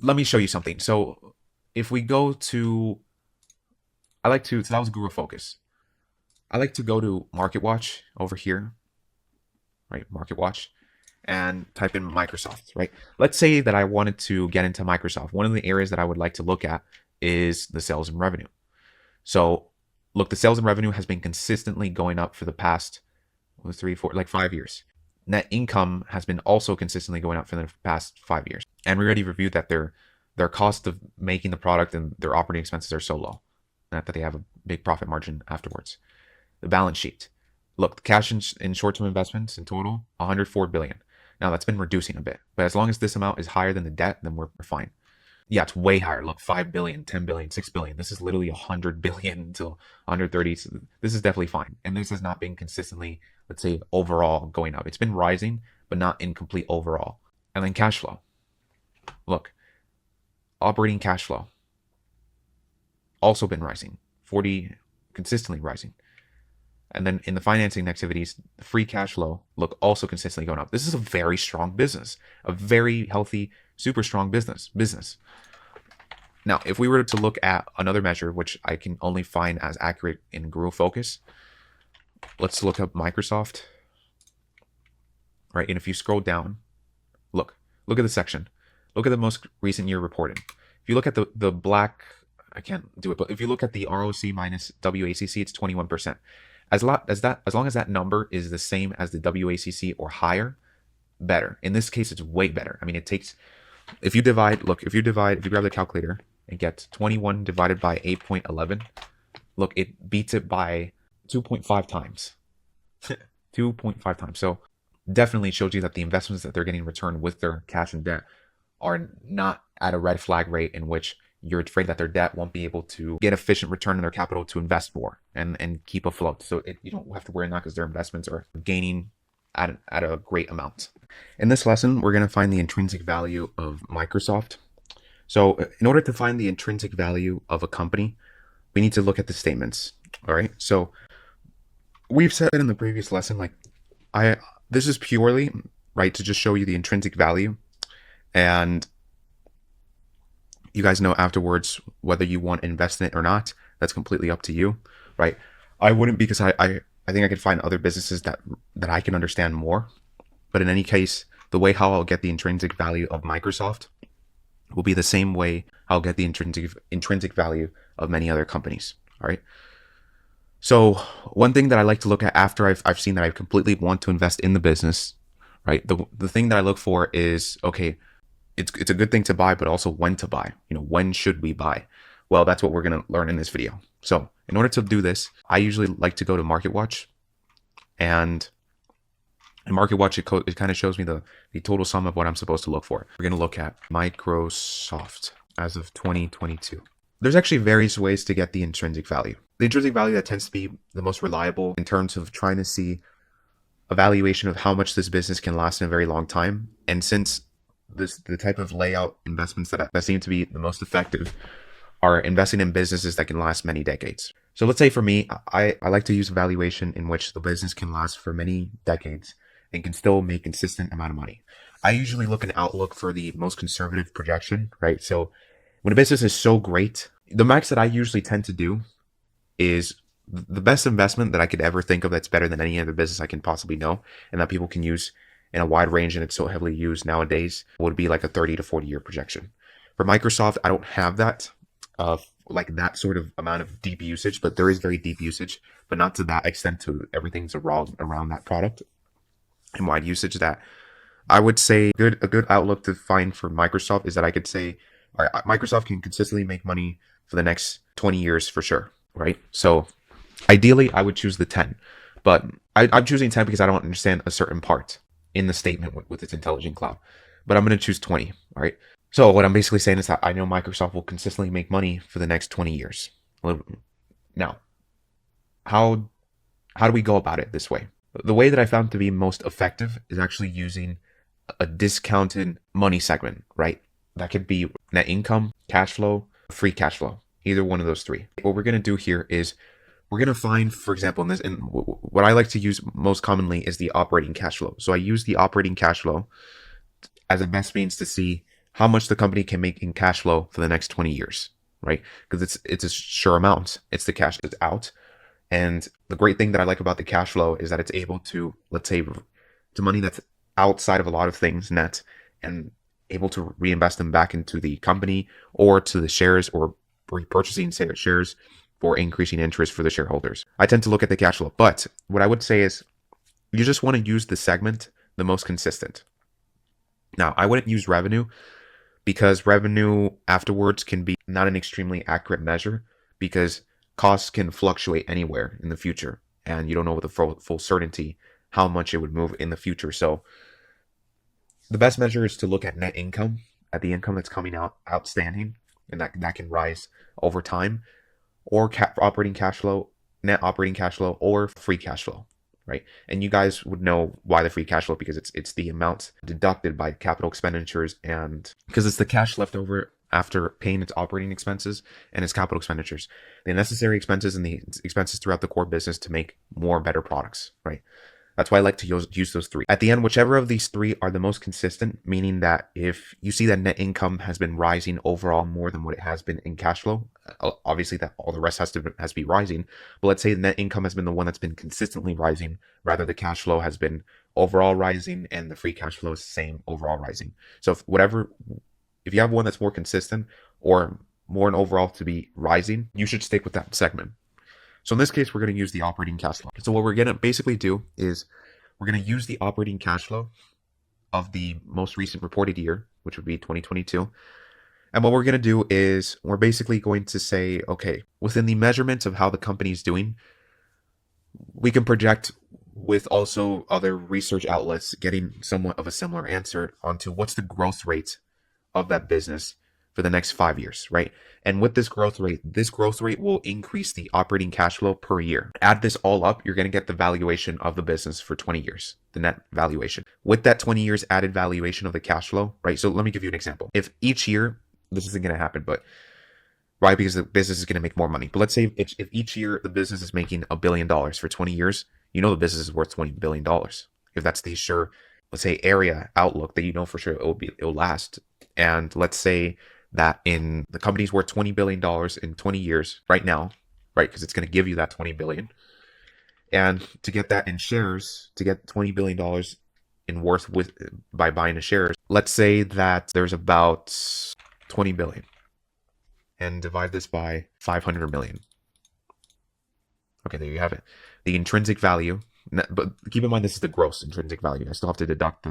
let me show you something. So if we go to, so that was Guru Focus. I like to go to Market Watch over here, right? Market Watch, and type in Microsoft, right? Let's say that I wanted to get into Microsoft. One of the areas that I would like to look at is the sales and revenue. So look, the sales and revenue has been consistently going up for the past 5 years. Net income has been also consistently going up for the past 5 years. And we already reviewed that their cost of making the product and their operating expenses are so low, not that they have a big profit margin afterwards. The balance sheet. Look, the cash in short-term investments in total, 104 billion. Now that's been reducing a bit, but as long as this amount is higher than the debt, then we're fine. Yeah, it's way higher. Look, 5 billion, 10 billion, 6 billion. This is literally 100 billion until 130. So this is definitely fine. And this has not been consistently, let's say, overall going up. It's been rising, but not in complete overall. And then cash flow. Look, operating cash flow also been rising, 40, consistently rising. And then in the financing activities, the free cash flow, look, also consistently going up. This is a very strong business, a very healthy, super strong business. Now, if we were to look at another measure, which I can only find as accurate in Guru Focus, let's look up Microsoft, right? And if you scroll down, look at the section. Look at the most recent year reported. If you look at the black, I can't do it, but if you look at the ROC minus WACC, it's 21%. As long as that number is the same as the WACC or higher, better. In this case, it's way better. I mean, it takes, if you grab the calculator and get 21 divided by 8.11, look, it beats it by 2.5 times. 2.5 times. So definitely shows you that the investments that they're getting returned with their cash and debt are not at a red flag rate in which you're afraid that their debt won't be able to get efficient return on their capital to invest more and keep afloat. So you don't have to worry now because their investments are gaining at a great amount. In this lesson, we're going to find the intrinsic value of Microsoft. So in order to find the intrinsic value of a company, we need to look at the statements. All right. So we've said in the previous lesson, this is purely right to just show you the intrinsic value, and you guys know afterwards whether you want to invest in it or not. That's completely up to you, right? I wouldn't, because I think I could find other businesses that I can understand more. But in any case, the way how I'll get the intrinsic value of Microsoft will be the same way I'll get the intrinsic value of many other companies. All right. So one thing that I like to look at after I've seen that I completely want to invest in the business, right? The thing that I look for is, okay, it's a good thing to buy, but also when to buy. When should we buy? Well, that's what we're going to learn in this video. So in order to do this, I usually like to go to Market Watch, and in Market Watch, it kind of shows me the total sum of what I'm supposed to look for. We're going to look at Microsoft as of 2022. There's actually various ways to get the intrinsic value. The intrinsic value that tends to be the most reliable in terms of trying to see a valuation of how much this business can last in a very long time. And since the type of layout investments that seem to be the most effective are investing in businesses that can last many decades. So let's say for me, I like to use a valuation in which the business can last for many decades and can still make consistent amount of money. I usually look at an outlook for the most conservative projection, right? So when a business is so great, the max that I usually tend to do is the best investment that I could ever think of that's better than any other business I can possibly know and that people can use in a wide range, and it's so heavily used nowadays, would be like a 30 to 40 year projection. For Microsoft, I don't have that, like that sort of amount of deep usage, but there is very deep usage, but not to that extent to everything's around that product and wide usage. That I would say a good outlook to find for Microsoft is that I could say, all right, Microsoft can consistently make money for the next 20 years for sure, right? So ideally, I would choose the 10, but I'm choosing 10 because I don't understand a certain part in the statement with its intelligent cloud, but I'm going to choose 20. All right. So what I'm basically saying is that I know Microsoft will consistently make money for the next 20 years. Now, how do we go about it this way? The way that I found to be most effective is actually using a discounted money segment, right? That could be net income, cash flow, free cash flow, either one of those three. What we're going to do here is we're going to find, for example, what I like to use most commonly is the operating cash flow. So I use the operating cash flow as a best means to see how much the company can make in cash flow for the next 20 years, right? Because it's a sure amount. It's the cash that's out. And the great thing that I like about the cash flow is that it's able to, let's say, to money that's outside of a lot of things net, and able to reinvest them back into the company or to the shares, or repurchasing shares for increasing interest for the shareholders. I tend to look at the cash flow, but what I would say is you just want to use the segment the most consistent. Now, I wouldn't use revenue, because revenue afterwards can be not an extremely accurate measure, because costs can fluctuate anywhere in the future, and you don't know with the full certainty how much it would move in the future. So the best measure is to look at net income, at the income that's coming out outstanding, and that can rise over time, or operating cash flow, net operating cash flow, or free cash flow, right? And you guys would know why the free cash flow, because it's the amount deducted by capital expenditures, and because it's the cash left over after paying its operating expenses and its capital expenditures, the necessary expenses and the expenses throughout the core business to make more better products, right? That's why I like to use those three. At the end, whichever of these three are the most consistent, meaning that if you see that net income has been rising overall more than what it has been in cash flow, obviously that all the rest has to be rising. But let's say the net income has been the one that's been consistently rising, rather the cash flow has been overall rising, and the free cash flow is the same, overall rising. So if you have one that's more consistent, or more an overall to be rising, you should stick with that segment. So in this case, we're going to use the operating cash flow. So what we're going to basically do is we're going to use the operating cash flow of the most recent reported year, which would be 2022. And what we're going to do is we're basically going to say, okay, within the measurements of how the company is doing, we can project with also other research outlets getting somewhat of a similar answer onto what's the growth rate of that business for the next 5 years, right? And with this growth rate will increase the operating cash flow per year. Add this all up, you're going to get the valuation of the business for 20 years, the net valuation. With that 20 years added valuation of the cash flow, right? So let me give you an example. If each year, this isn't going to happen, but right, because the business is going to make more money. But let's say if each year the business is making $1 billion for 20 years, you know the business is worth $20 billion. If that's the sure, let's say, area outlook that you know for sure it will last. And let's say that in the company's worth $20 billion in 20 years right now, right? Because it's going to give you that $20 billion. And to get that in shares, to get $20 billion in worth by buying the shares, let's say that there's about 20 billion, and divide this by 500 million. Okay, there you have it. The intrinsic value, but keep in mind this is the gross intrinsic value. I still have to deduct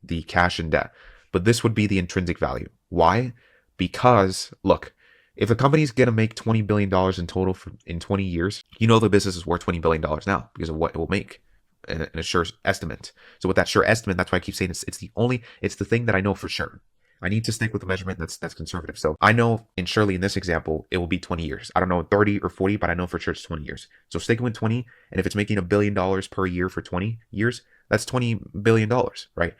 the cash and debt, but this would be the intrinsic value. Why? Because look, if a company's going to make $20 billion in total in 20 years, you know the business is worth $20 billion now because of what it will make in a sure estimate. So with that sure estimate, that's why I keep saying it's the thing that I know for sure. I need to stick with the measurement that's conservative. So I know surely in this example, it will be 20 years. I don't know 30 or 40, but I know for sure it's 20 years. So sticking with 20, and if it's making $1 billion per year for 20 years, that's $20 billion, right?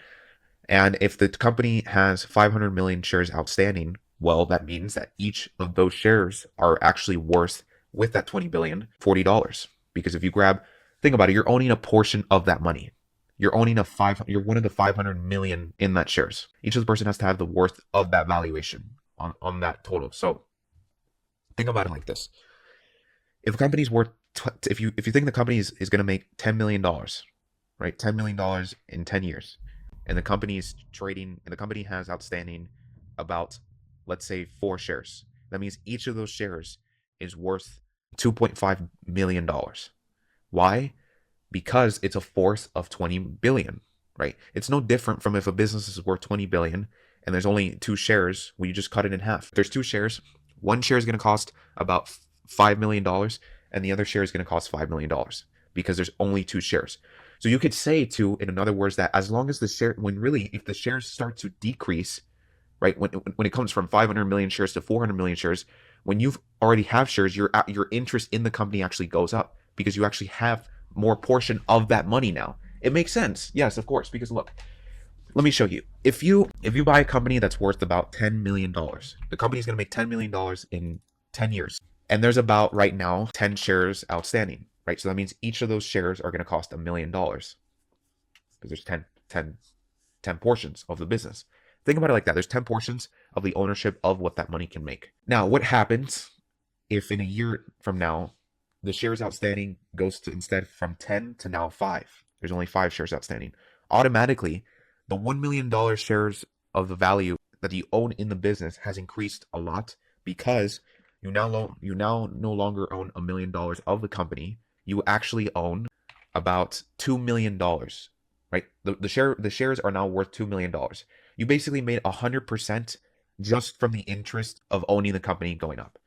And if the company has 500 million shares outstanding, well, that means that each of those shares are actually worth, with that 20 billion, $40. Because if you think about it, you're owning a portion of that money. You're owning you're one of the 500 million in that shares. Each of the person has to have the worth of that valuation on that total. So think about it like this. If a company's worth, if you think the company is going to make $10 million, right? $10 million in 10 years. And the company is trading, and the company has outstanding about, let's say, 4 shares. That means each of those shares is worth $2.5 million. Why? Because it's a fourth of 20 billion, right? It's no different from if a business is worth 20 billion and there's only 2 shares, well, you just cut it in half. If there's 2 shares, one share is going to cost about $5 million and the other share is going to cost $5 million because there's only 2 shares. So you could say in other words, that as long as if the shares start to decrease, right? When it comes from 500 million shares to 400 million shares, when you already have shares, your interest in the company actually goes up because you actually have more portion of that money now. It makes sense. Yes, of course. Because look, let me show you. If you buy a company that's worth about $10 million, the company is going to make $10 million in 10 years. And there's about right now 10 shares outstanding, right? So that means each of those shares are going to cost $1 million because there's 10 portions of the business. Think about it like that. There's 10 portions of the ownership of what that money can make. Now, what happens if in a year from now, the shares outstanding goes to instead from 10 to now 5? There's only 5 shares outstanding. Automatically, the $1 million shares of the value that you own in the business has increased a lot because you now no longer own $1 million of the company. You actually own about $2 million, right? The shares are now worth $2 million. You basically made 100% just from the interest of owning the company going up.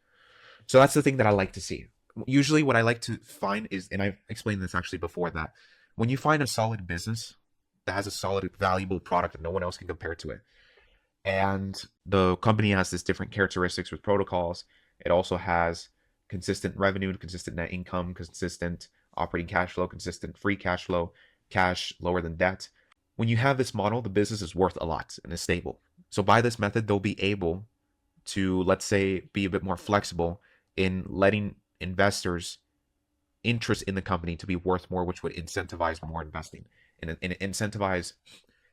So that's the thing that I like to see. Usually what I like to find is, and I've explained this actually before, that when you find a solid business that has a solid, valuable product that no one else can compare to it, and the company has this different characteristics with protocols, it also has consistent revenue, consistent net income, consistent operating cash flow, consistent free cash flow, cash lower than debt. When you have this model, the business is worth a lot and is stable. So by this method, they'll be able to, let's say, be a bit more flexible in letting investors interest in the company to be worth more, which would incentivize more investing and incentivize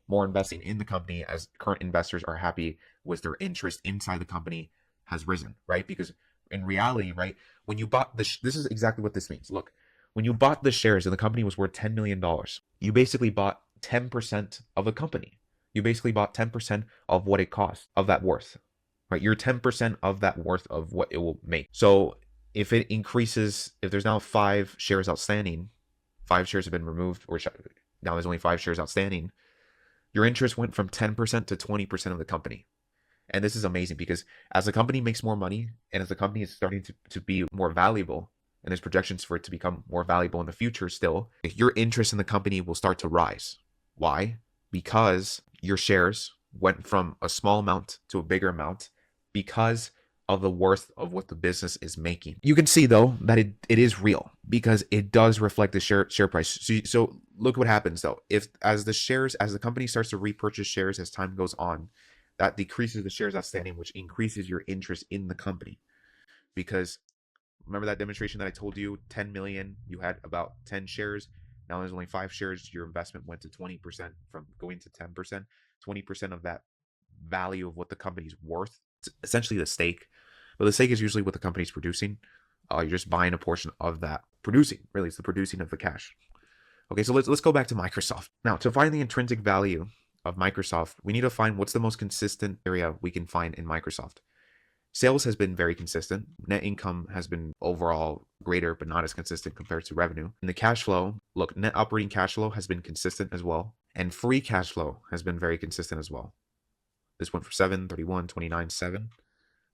more investing in the company, as current investors are happy with their interest inside the company has risen, right? Because in reality, right, when you bought this is exactly what this means. Look, when you bought the shares and the company was worth $10 million, you basically bought 10% of the company. You basically bought 10% of what it cost, of that worth, right? You're 10% of that worth of what it will make. So if it increases, if there's now 5 shares outstanding, 5 shares have been removed, or now there's only 5 shares outstanding, your interest went from 10% to 20% of the company. And this is amazing because as the company makes more money and as the company is starting to be more valuable, and there's projections for it to become more valuable in the future still, your interest in the company will start to rise. Why? Because your shares went from a small amount to a bigger amount because of the worth of what the business is making. You can see though that it is real because it does reflect the share price. So look what happens though. If as the company starts to repurchase shares as time goes on, that decreases the shares outstanding, which increases your interest in the company. Because remember that demonstration that I told you, 10 million, you had about 10 shares. Now there's only 5 shares. Your investment went to 20% from going to 10%. 20% of that value of what the company's worth. It's essentially the stake. But the stake is usually what the company's producing. You're just buying a portion of that producing. Really, it's the producing of the cash. Okay, so let's go back to Microsoft. Now, to find the intrinsic value of Microsoft, we need to find what's the most consistent area we can find in Microsoft. Sales has been very consistent. Net income has been overall greater, but not as consistent compared to revenue. And the cash flow, look, net operating cash flow has been consistent as well. And free cash flow has been very consistent as well. This went from 7, 31, 29, 7.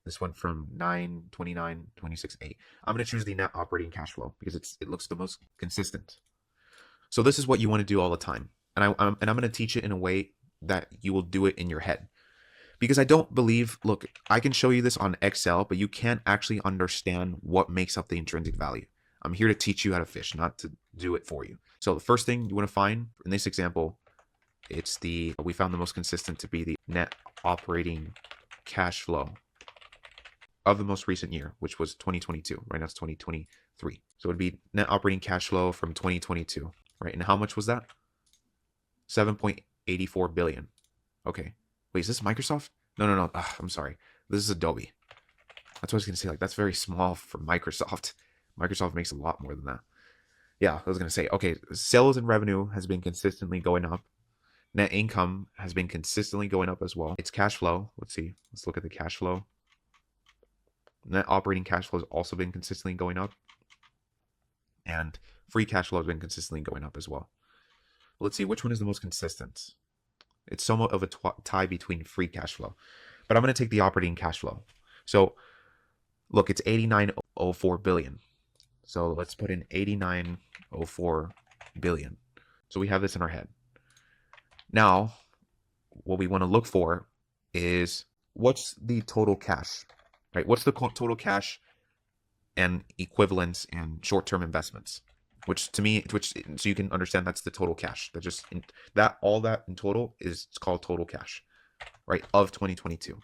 This went from 9, 29, 26, 8. I'm going to choose the net operating cash flow because it looks the most consistent. So this is what you want to do all the time. And I'm going to teach it in a way that you will do it in your head. Because I don't believe, look, I can show you this on Excel, but you can't actually understand what makes up the intrinsic value. I'm here to teach you how to fish, not to do it for you. So the first thing you want to find in this example, we found the most consistent to be the net operating cash flow of the most recent year, which was 2022. Right now it's 2023. So it would be net operating cash flow from 2022, right? And how much was that? 7.84 billion. Okay. Wait, is this Microsoft? No. I'm sorry. This is Adobe. That's what I was going to say. Like, that's very small for Microsoft. Microsoft makes a lot more than that. Yeah, I was going to say, okay, sales and revenue has been consistently going up. Net income has been consistently going up as well. It's cash flow. Let's see. Let's look at the cash flow. Net operating cash flow has also been consistently going up. And free cash flow has been consistently going up as well. Let's see, which one is the most consistent? It's somewhat of a tie between free cash flow. But I'm going to take the operating cash flow. So, look, it's 89.04 billion. So let's put in 89.04 billion. So we have this in our head. Now, what we want to look for is what's the total cash, right? What's the total cash and equivalents and short-term investments? Which to me, so you can understand that's the total cash. All that in total is called total cash, right? Of 2022.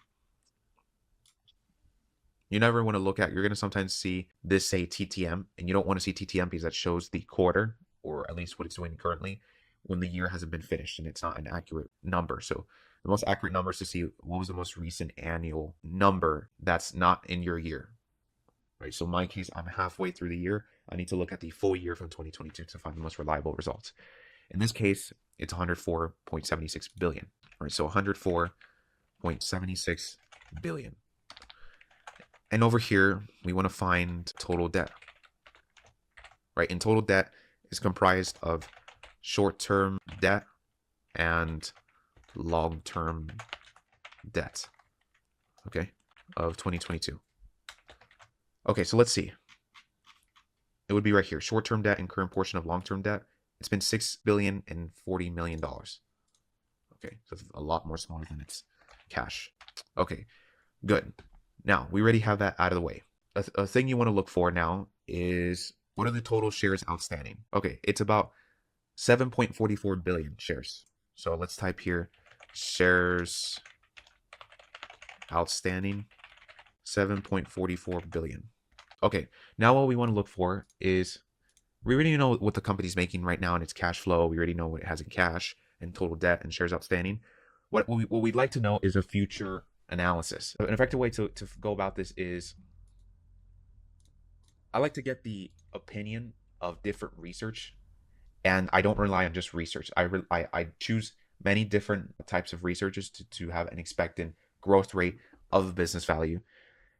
You never want to look at, you're going to sometimes see this say TTM, and you don't want to see TTM because that shows the quarter, or at least what it's doing currently. when the year hasn't been finished and it's not an accurate number. So the most accurate number is to see what was the most recent annual number that's not in your year, right? So in my case, I'm halfway through the year. I need to look at the full year from 2022 to find the most reliable results. In this case, it's 104.76 billion, right? So 104.76 billion. And over here, we want to find total debt, right? And total debt is comprised of short-term debt and long-term debt, okay, of 2022. Okay, so let's see. It would be right here. Short-term debt and current portion of long-term debt. It's been $6.04 billion. Okay, so it's a lot more smaller than its cash. Okay, good. Now, we already have that out of the way. A thing you want to look for now is, what are the total shares outstanding? Okay, it's about 7.44 billion shares. So let's type here shares outstanding, 7.44 billion. Okay, now what we want to look for is, we already know what the company's making right now in its cash flow. We already know what it has in cash and total debt and shares outstanding. What we'd like to know is a future analysis. An effective way to go about this is, I like to get the opinion of different research, and I don't rely on just research. I choose many different types of researchers to have an expected growth rate of business value.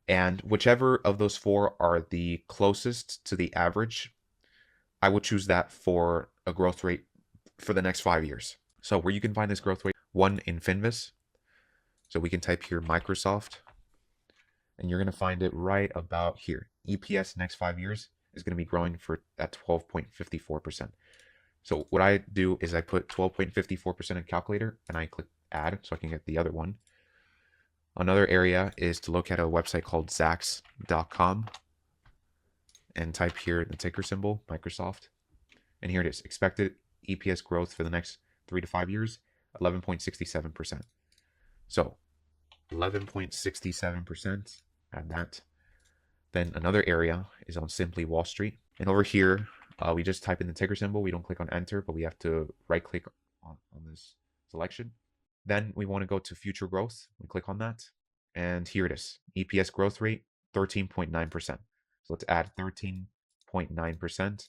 And whichever of those four are the closest to the average, I will choose that for a growth rate for the next 5 years. So where you can find this growth rate, one in Finvis. So we can type here Microsoft, and you're going to find it right about here. EPS next 5 years is going to be growing at 12.54%. So what I do is I put 12.54% in calculator and I click add so I can get the other one. Another area is to look at a website called Zacks.com and type here the ticker symbol, Microsoft. And here it is, expected EPS growth for the next 3 to 5 years, 11.67%. So 11.67%, add that. Then another area is on Simply Wall Street. And over here, we just type in the ticker symbol. We don't click on enter, but we have to right click on this selection. Then we want to go to future growth. We click on that. And here it is. EPS growth rate, 13.9%. So let's add 13.9%.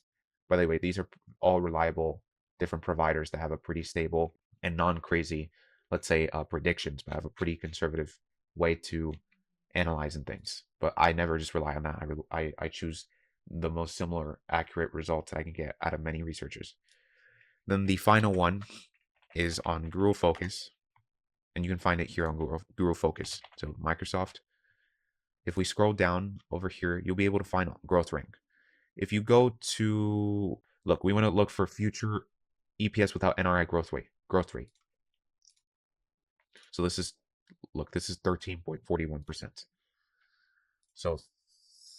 By the way, these are all reliable different providers that have a pretty stable and non-crazy, let's say, predictions, but have a pretty conservative way to analyzing things. But I never just rely on that. I choose the most similar, accurate results that I can get out of many researchers. Then the final one is on Guru Focus, and you can find it here on Guru Focus. So Microsoft. If we scroll down over here, you'll be able to find growth rank. If you go to, look, we want to look for future EPS without NRI growth rate. So this is 13.41%. So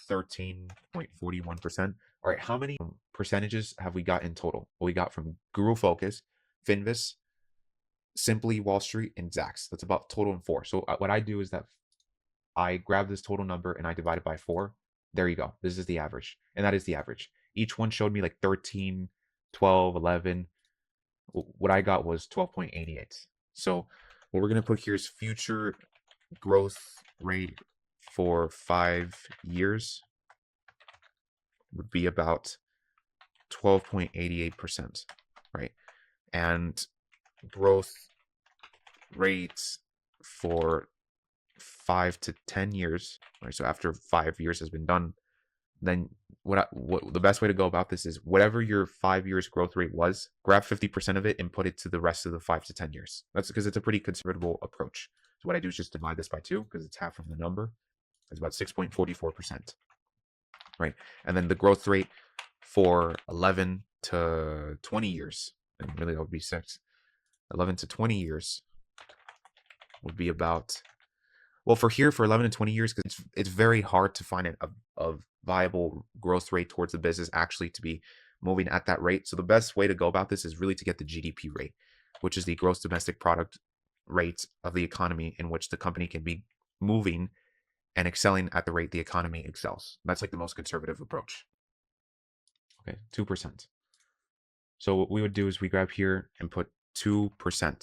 13.41%. All right, how many percentages have we got in total? Well, we got from Guru Focus, Finvis, Simply Wall Street, and Zacks. That's about total in 4. So what I do is that I grab this total number and I divide it by 4. There you go. This is the average. And that is the average. Each one showed me like 13, 12, 11. What I got was 12.88. So what we're going to put here is future growth rate for 5 years would be about 12.88%, right? And growth rates for 5 to 10 years, right? So after 5 years has been done, then what the best way to go about this is, whatever your 5 years growth rate was, grab 50% of it and put it to the rest of the 5 to 10 years. That's because it's a pretty conservative approach. So what I do is just divide this by 2 because it's half of the number. It's about 6.44%, right? And then the growth rate for 11 to 20 years, and really that would be 6. 11 to 20 years would be about, well, for 11 to 20 years, because it's very hard to find a viable growth rate towards the business actually to be moving at that rate. So the best way to go about this is really to get the GDP rate, which is the gross domestic product rate of the economy in which the company can be moving and excelling at the rate the economy excels. That's like the most conservative approach. Okay, 2%. So what we would do is we grab here and put 2%.